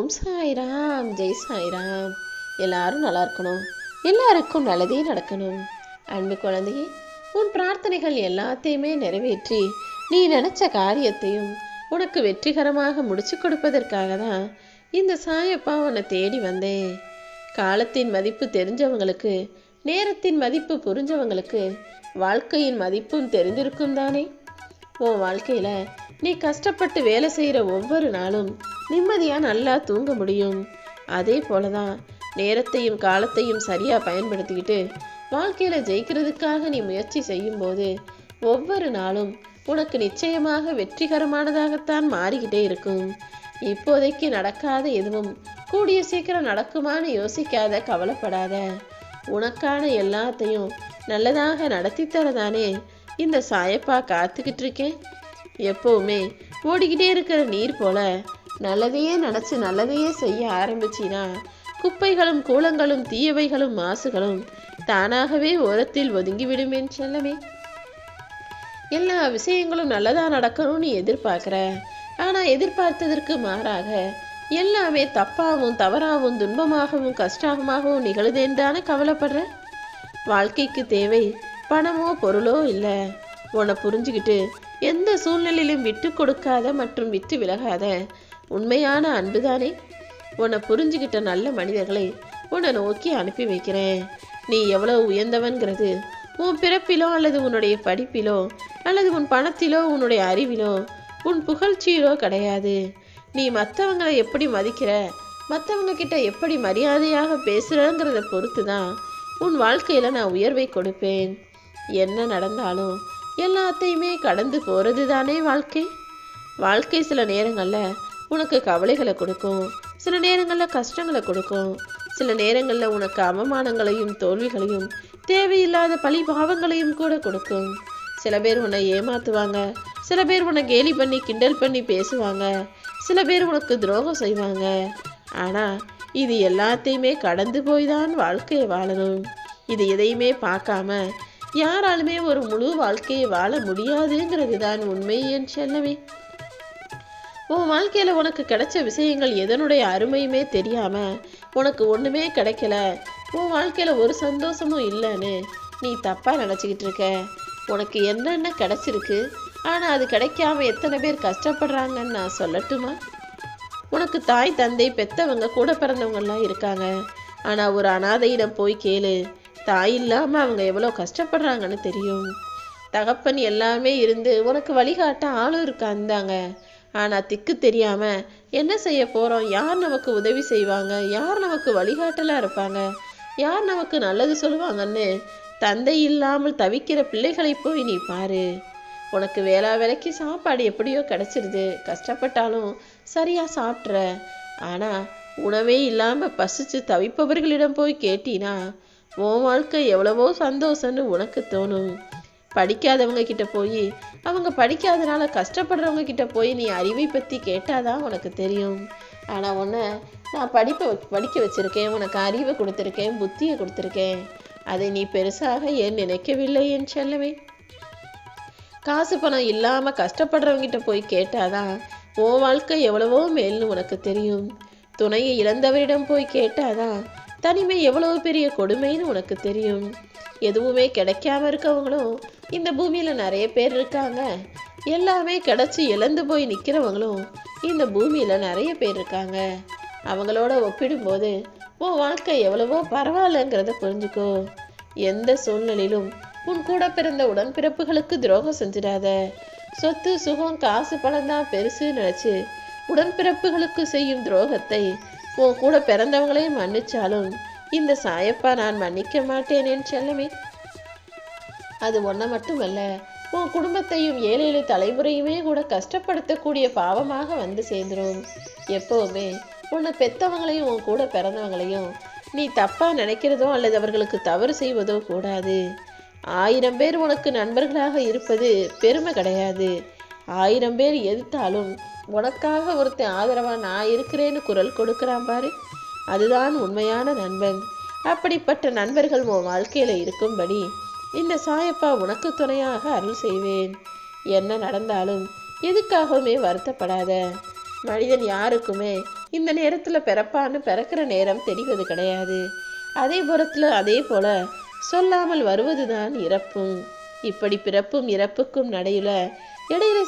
ஓம் சாய்ராம், ஜெய் சாய்ராம். எல்லாரும் நல்லா இருக்கணும், எல்லாருக்கும் நல்லதே நடக்கணும். அன்பு குழந்தையே, உன் பிரார்த்தனைகள் எல்லாத்தையுமே நிறைவேற்றி நீ நினைச்ச காரியத்தையும் உனக்கு வெற்றிகரமாக முடிச்சு கொடுப்பதற்காக தான் இந்த சாயப்பா உன்னை தேடி வந்தேன். காலத்தின் மதிப்பு தெரிஞ்சவங்களுக்கு, நேரத்தின் மதிப்பு புரிஞ்சவங்களுக்கு வாழ்க்கையின் மதிப்பும் தெரிந்திருக்கும் தானே. உன் வாழ்க்கையில நீ கஷ்டப்பட்டு வேலை செய்கிற ஒவ்வொரு நாளும் நிம்மதியாக நல்லா தூங்க முடியும். அதே போலதான் நேரத்தையும் காலத்தையும் சரியாக பயன்படுத்திக்கிட்டு வாழ்க்கையில் ஜெயிக்கிறதுக்காக நீ முயற்சி செய்யும்போது ஒவ்வொரு நாளும் உனக்கு நிச்சயமாக வெற்றிகரமானதாகத்தான் மாறிக்கிட்டே இருக்கும். இப்போதைக்கு நடக்காத எதுவும் கூடிய சீக்கிரம் நடக்குமான்னு யோசிக்காத, கவலைப்படாத. உனக்கான எல்லாத்தையும் நல்லதாக நடத்தி தரதானே இந்த சாயப்பா காத்துக்கிட்டு இருக்கேன். எப்பவுமே ஓடிக்கிட்டே இருக்கிற நீர் போல நல்லதையே நினச்சி நல்லதையே செய்ய ஆரம்பிச்சினா குப்பைகளும் கூலங்களும் தீயவைகளும் மாசுகளும் தானாகவே ஓரத்தில் ஒதுங்கிவிடும் என் செல்லமே. எல்லா விஷயங்களும் நல்லதா நடக்கணும்னு எதிர்பார்க்குற, ஆனால் எதிர்பார்த்ததற்கு மாறாக எல்லாமே தப்பாகவும் தவறாகவும் துன்பமாகவும் கஷ்டமாகவும் நிகழுதேன்னு தானே கவலைப்படுற. வாழ்க்கைக்கு தேவை பணமோ பொருளோ இல்லை. உன்னை புரிஞ்சுக்கிட்டு எந்த சூழ்நிலையிலும் விட்டு கொடுக்காத மற்றும் விட்டு விலகாத உண்மையான அன்புதானே. உன்னை புரிஞ்சுக்கிட்ட நல்ல மனிதர்களை உன்னை நோக்கி அனுப்பி வைக்கிறேன். நீ எவ்வளவு உயர்ந்தவன்கிறது உன் பிறப்பிலோ அல்லது உன்னுடைய படிப்பிலோ அல்லது உன் பணத்திலோ உன்னுடைய அறிவிலோ உன் புகழ்ச்சியிலோ கிடையாது. நீ மற்றவங்களை எப்படி மதிக்கிற, மற்றவங்க கிட்ட எப்படி மரியாதையாக பேசுகிறங்கிறத பொறுத்து தான் உன் வாழ்க்கையில் நான் உயர்வை கொடுப்பேன். என்ன நடந்தாலும் எல்லாத்தையுமே கடந்து போகிறது தானே வாழ்க்கை. வாழ்க்கை சில நேரங்களில் உனக்கு கவலைகளை கொடுக்கும், சில நேரங்களில் கஷ்டங்களை கொடுக்கும், சில நேரங்களில் உனக்கு அவமானங்களையும் தோல்விகளையும் தேவையில்லாத பழி பாவங்களையும் கூட கொடுக்கும். சில பேர் உன்னை ஏமாத்துவாங்க, சில பேர் உன்னை கேலி பண்ணி கிண்டல் பண்ணி பேசுவாங்க, சில பேர் உனக்கு துரோகம் செய்வாங்க. ஆனால் இது எல்லாத்தையுமே கடந்து போய் தான் வாழ்க்கையை வாழணும். இது எதையுமே பார்க்காம யாராலுமே ஒரு முழு வாழ்க்கையை வாழ முடியாதுங்கிறது தான் உண்மை என் செல்லமே. உன் வாழ்க்கையில் உனக்கு கிடைச்ச விஷயங்கள் எதனுடைய அருமையுமே தெரியாம உனக்கு ஒன்றுமே கிடைக்கல, உன் வாழ்க்கையில் ஒரு சந்தோஷமும் இல்லைன்னு நீ தப்பாக நினச்சிக்கிட்டு இருக்க. உனக்கு என்னென்ன கிடைச்சிருக்கு, ஆனால் அது கிடைக்காம எத்தனை பேர் கஷ்டப்படுறாங்கன்னு நான் சொல்லட்டுமா? உனக்கு தாய் தந்தை பெத்தவங்க கூட பிறந்தவங்கெல்லாம் இருக்காங்க. ஆனால் ஒரு அனாதையிடம் போய் கேளு, தாய் இல்லாமல் அவங்க எவ்வளோ கஷ்டப்படுறாங்கன்னு தெரியும். தகப்பன் எல்லாமே இருந்து உனக்கு வழிகாட்ட ஆளும் இருக்காந்தாங்க. ஆனால் திக்கு தெரியாமல் என்ன செய்ய போகிறோம், யார் நமக்கு உதவி செய்வாங்க, யார் நமக்கு வழிகாட்டலாக இருப்பாங்க, யார் நமக்கு நல்லது சொல்லுவாங்கன்னு தந்தை இல்லாமல் தவிக்கிற பிள்ளைகளை போய் நீ பாரு. உனக்கு வேலைக்கு சாப்பாடு எப்படியோ கிடச்சிருது, கஷ்டப்பட்டாலும் சரியாக சாப்பிட்ற. ஆனால் உணவே இல்லாமல் பசிச்சு தவிப்பவர்களிடம் போய் கேட்டினா உன் வாழ்க்கை எவ்வளவோ சந்தோஷம்னு உனக்கு தோணும். படிக்காதவங்க கிட்ட போய், அவங்க படிக்காதனால கஷ்டப்படுறவங்க கிட்ட போய் நீ அறிவை பற்றி கேட்டாதான் உனக்கு தெரியும். ஆனால் உன்னை நான் படிக்க வச்சிருக்கேன், உனக்கு அறிவை கொடுத்துருக்கேன், புத்தியை கொடுத்துருக்கேன். அதை நீ பெருசாக ஏன் நினைக்கவில்லை என் செல்லவே. காசு பணம் இல்லாமல் கஷ்டப்படுறவங்கிட்ட போய் கேட்டாதான் உன் வாழ்க்கை எவ்வளவோ மேல்னு உனக்கு தெரியும். துணையை இழந்தவரிடம் போய் கேட்டாதான் தனிமை எவ்வளவு பெரிய கொடுமைன்னு உனக்கு தெரியும். எதுவுமே கிடைக்காம இருக்கவங்களும் இந்த பூமியில் நிறைய பேர் இருக்காங்க. எல்லாமே கிடைச்சி இழந்து போய் நிற்கிறவங்களும் இந்த பூமியில் நிறைய பேர் இருக்காங்க. அவங்களோட ஒப்பிடும்போது உன் வாழ்க்கை எவ்வளவோ பரவாயில்லங்கிறத புரிஞ்சுக்கோ. எந்த சூழ்நிலையிலும் உன் கூட பிறந்த உடன்பிறப்புகளுக்கு துரோகம் செஞ்சிடாத. சொத்து சுகம் காசு பணம் தான் பெருசுன்னு நினச்சி உடன்பிறப்புகளுக்கு செய்யும் துரோகத்தை உன் கூட பிறந்தவங்களே மன்னிச்சாலும் இந்த சாயப்பா நான் மன்னிக்க மாட்டேனேன்னு செல்லமே. அது ஒன்றை மட்டுமல்ல, உன் குடும்பத்தையும் 7 தலைமுறையுமே கூட கஷ்டப்படுத்தக்கூடிய பாவமாக வந்து சேர்ந்துடும். எப்போவுமே உன்னை பெத்தவங்களையும் உன் கூட பிறந்தவங்களையும் நீ தப்பாக நினைக்கிறதோ அல்லது அவர்களுக்கு தவறு செய்வதோ கூடாது. 1000 பேர் உனக்கு நண்பர்களாக இருப்பது பெருமை கிடையாது. 1000 பேர் எதிர்த்தாலும் உனக்காக ஒருத்தன் ஆதரவா நான் இருக்கிறேன்னு குரல் கொடுக்குறான் பாரு, அதுதான் உண்மையான நண்பன். அப்படிப்பட்ட நண்பர்கள் உன் வாழ்க்கையில இருக்கும்படி இந்த சாயப்பா உனக்கு துணையாக அருள் செய்வேன். என்ன நடந்தாலும் எதுக்காகவுமே வருத்தப்படாத. மனிதன் யாருக்குமே இந்த நேரத்தில் பிறப்பான்னு பிறக்கிற நேரம் தெரிவது கிடையாது. அதே போல சொல்லாமல் வருவதுதான் இறப்பும். இப்படி பிறப்பும் இறப்புக்கும் இடையில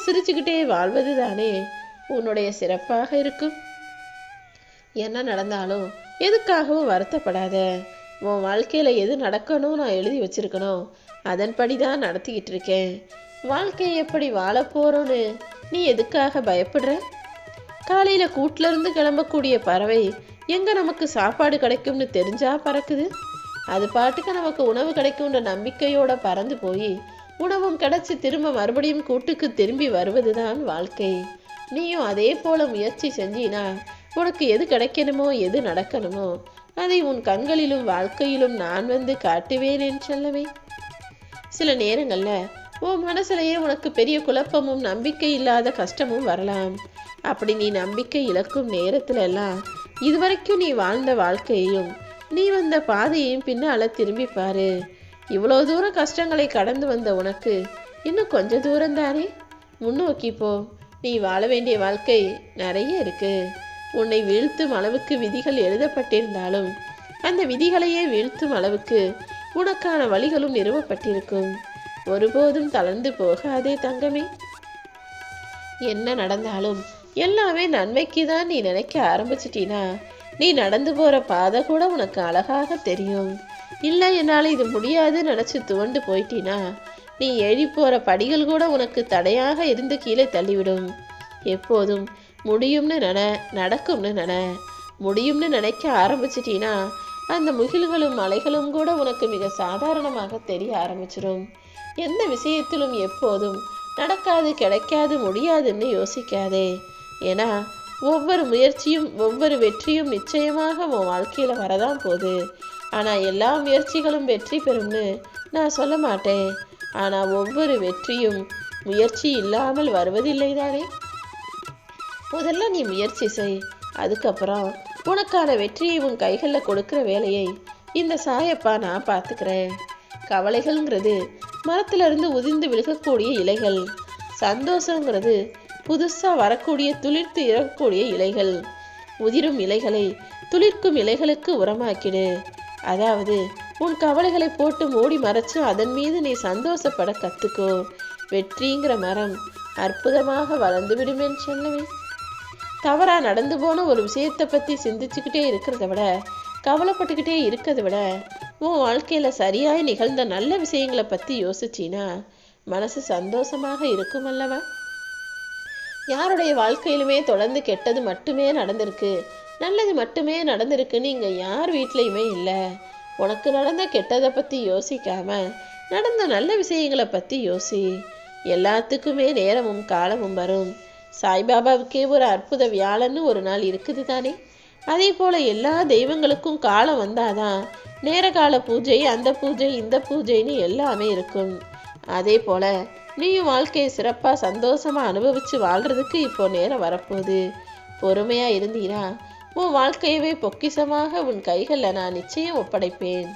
சிரிச்சுக்கிட்டே வாழ்வது தானே உன்னுடைய சிறப்பாக இருக்கும். என்ன நடந்தாலும் எதுக்காகவும் வருத்தப்படாத. உன் வாழ்க்கையில எது நடக்கணும் நான் எழுதி வச்சிருக்கணும், அதன்படி தான் நடத்திக்கிட்டு இருக்கேன். வாழ்க்கையை எப்படி வாழ போறோன்னு நீ எதுக்காக பயப்படுற? காலையில கூட்டுல இருந்து கிளம்பக்கூடிய பறவை எங்க நமக்கு சாப்பாடு கிடைக்கும்னு தெரிஞ்சா பறக்குது. அது பாட்டுக்கு நமக்கு உணவு கிடைக்கும்ன்ற நம்பிக்கையோட பறந்து போய் உணவும் கிடைச்சி திரும்ப மறுபடியும் கூட்டுக்கு திரும்பி வருவதுதான் வாழ்க்கை. நீயும் அதே போல முயற்சி செஞ்சினா உனக்கு எது கிடைக்கணுமோ எது நடக்கணுமோ அதை உன் கண்களிலும் வாழ்க்கையிலும் நான் வந்து காட்டுவேன் என் செல்லவே. சில நேரங்கள்ல உன் மனசுலயே உனக்கு பெரிய குழப்பமும் நம்பிக்கை இல்லாத கஷ்டமும் வரலாம். அப்படி நீ நம்பிக்கை இழக்கும் நேரத்துல எல்லாம் இதுவரைக்கும் நீ வாழ்ந்த வாழ்க்கையையும் நீ வந்த பாதையையும் பின்னால திரும்பி பாரு. இவ்வளோ தூரம் கஷ்டங்களை கடந்து வந்த உனக்கு இன்னும் கொஞ்ச தூரம் தானே, முன்னோக்கி போ. நீ வாழ வேண்டிய வாழ்க்கை நிறைய இருக்கு. உன்னை வீழ்த்தும் அளவுக்கு விதிகள் எழுதப்பட்டிருந்தாலும் அந்த விதிகளையே வீழ்த்தும் அளவுக்கு உனக்கான வழிகளும் நிறுவப்பட்டிருக்கும். ஒருபோதும் தளர்ந்து போகாதே தங்கமே. என்ன நடந்தாலும் எல்லாமே நன்மைக்கு தான் நீ நினைக்க ஆரம்பிச்சிட்டினா நீ நடந்து போற பாதை கூட உனக்கு அழகாக தெரியும். இல்லை என்னால் இது முடியாது நினைச்சு துவண்டு போயிட்டினா நீ ஏறி போற படிகள் கூட உனக்கு தடையாக இருந்து கீழே தள்ளிவிடும். எப்போதும் முடியும்னு நடக்கும்னு முடியும்னு நினைக்க ஆரம்பிச்சிட்டினா அந்த முகில்களும் மலைகளும் கூட உனக்கு மிக சாதாரணமாக தெரிய ஆரம்பிச்சிடும். எந்த விஷயத்திலும் எப்போதும் நடக்காது, கிடைக்காது, முடியாதுன்னு யோசிக்காதே. ஏன்னா ஒவ்வொரு முயற்சியும் ஒவ்வொரு வெற்றியும் நிச்சயமாக உன் வாழ்க்கையில வரதான் போகுது. ஆனா எல்லா முயற்சிகளும் வெற்றி பெறும்னு நான் சொல்ல மாட்டேன். ஆனா ஒவ்வொரு வெற்றியும் முயற்சி இல்லாமல் வருவதில்லை தானே. முதல்ல நீ முயற்சி செய். அதுக்கப்புறம் உனக்கான வெற்றியை உன் கைகளில் கொடுக்கிற வேலையை இந்த சாயப்பா நான் பார்த்துக்கிறேன். கவலைகள்ங்கிறது மரத்துல இருந்து உதிர்ந்து விழுகக்கூடிய இலைகள். சந்தோஷங்கிறது புதுசா வரக்கூடிய துளிர்த்து இறக்கக்கூடிய இலைகள். உதிரும் இலைகளை துளிர்க்கும் இலைகளுக்கு உரமாக்கிடு. அதாவது உன் கவலைகளை போட்டு மூடி மறைச்சு அதன் மீது நீ சந்தோஷப்பட கத்துக்கோ. வெற்றிங்கிற மரம் அற்புதமாக வளர்ந்து விடுமேன்னு சொல்லவே. தவறா நடந்து போன ஒரு விஷயத்தை பத்தி சிந்திச்சுக்கிட்டே இருக்கிறத விட கவலைப்பட்டுக்கிட்டே இருக்கிறத விட உன் வாழ்க்கையில சரியாய் நிகழ்ந்த நல்ல விஷயங்களை பத்தி யோசிச்சினா மனசு சந்தோஷமாக இருக்கும் அல்லவா. யாருடைய வாழ்க்கையிலுமே தொடர்ந்து கெட்டது மட்டுமே நடந்திருக்கு, நல்லது மட்டுமே நடந்திருக்குன்னு இங்க யார் வீட்லையுமே இல்லை. உனக்கு நடந்த கெட்டதை பத்தி யோசிக்காம நடந்த நல்ல விஷயங்களை பத்தி யோசி. எல்லாத்துக்குமே நேரமும் காலமும் வரும். சாய்பாபாவுக்கே ஒரு அற்புத வியாழன்னு ஒரு நாள் இருக்குது தானே. அதே போல எல்லா தெய்வங்களுக்கும் காலம் வந்தாதான் நேர கால பூஜை, அந்த பூஜை, இந்த பூஜைன்னு எல்லாமே இருக்கும். அதே போல நீயும் வாழ்க்கையை சிறப்பா சந்தோஷமா அனுபவிச்சு வாழ்றதுக்கு இப்போ நேரம் வரப்போகுது. பொறுமையா இருந்தீனா உன் வாழ்க்கையவே பொக்கிஷமாக உன் கைகளில் நான் நிச்சயம் ஒப்படைப்பேன்.